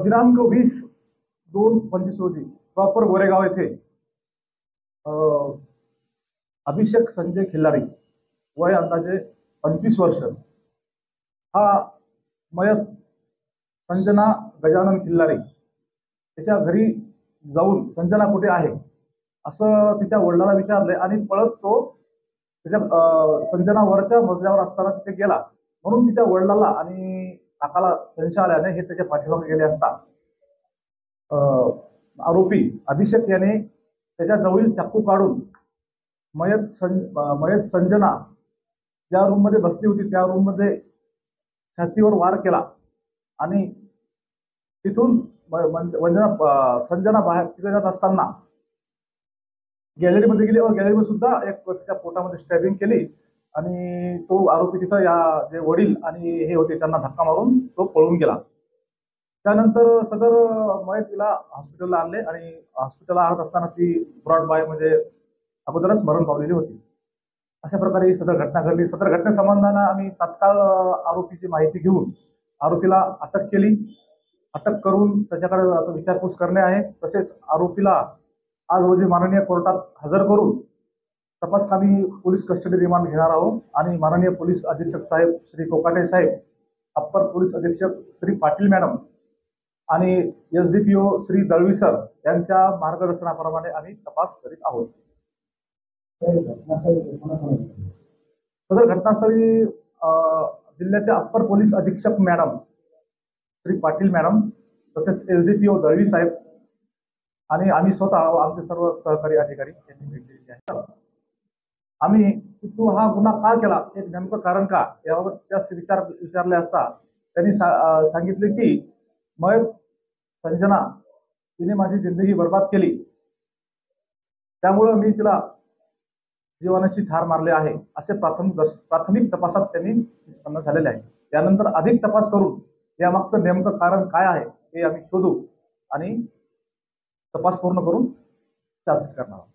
दिनांक 20/2/25 रोजी प्रॉपर गोरेगाव येथे अभिषेक संजय खिल्लारी वय अंदाजे 25 वर्ष हा मयत संजना गजानन खिल्लारी त्याच्या घरी जाऊन संजना कुठे आहे असं तिच्या वडिलांना विचारले आणि पळत तो त्याच्या संजना वरच्या मजल्यावर असताना तिथे गेला, म्हणून तिच्या वडिलांना आणि काकाला संशय आल्याने हे त्याच्या पाठीमागे गेले असता आरोपी अभिषेक याने त्याच्या जवळील चाकू काढून मयत संजना ज्या रूम मध्ये बसली होती त्या रूम मध्ये छातीवर वार केला आणि तिथून संजना बाहेर तिथे जात असताना गॅलरीमध्ये गेली व गॅलरीमध्ये सुद्धा एक त्याच्या पोटामध्ये स्टॅबिंग केली आणि तो आरोपी तिथं या जे वडील आणि हे होते त्यांना धक्का मारून तो पळून गेला। त्यानंतर सदर मयतीला हॉस्पिटलला आणले आणि हॉस्पिटलला आणत असताना ती ब्रॉड बाय म्हणजे अगोदरच मरण पावलेली होती। अशा प्रकारे सदर घटना घडली। सदर घटनेसंबंधानं आम्ही तात्काळ आरोपीची माहिती घेऊन आरोपीला अटक केली। अटक करून त्याच्याकडे विचारपूस करणे आहे। तसेच आरोपीला आज रोजी माननीय कोर्टात हजर करून तपासकामी पोलीस कस्टडी रिमांड घेणार आहोत आणि माननीय पोलीस अधीक्षक साहेब श्री कोकाटे साहेब, अप्पर पोलीस अधीक्षक श्री पाटील मॅडम आणि SDPO श्री दळवी सर यांच्या मार्गदर्शनाप्रमाणे आम्ही तपास करीत आहोत। सदर घटनास्थळी जिल्ह्याचे अप्पर पोलीस अधीक्षक मॅडम श्री पाटील मॅडम तसेच SDPO दळवी साहेब आणि आम्ही स्वतः आमचे सर्व सहकारी अधिकारी यांनी भेट दिलेली आहे। आम्ही तू हा गुन्हा का केला, एक नेमकं कारण का याबाबत त्या विचारले असता त्यांनी सांगितले की मयत संजना तिने माझी जिंदगी बर्बाद केली, त्यामुळे मी तिला जीवानीशी ठार मारले आहे असे प्राथमिक तपासात त्यांनी निष्पन्न झालेले आहे। त्यानंतर अधिक तपास करून यामागचं नेमकं कारण काय आहे हे आम्ही शोधू आणि तपास पूर्ण करून चार्जशीट करणार आहोत।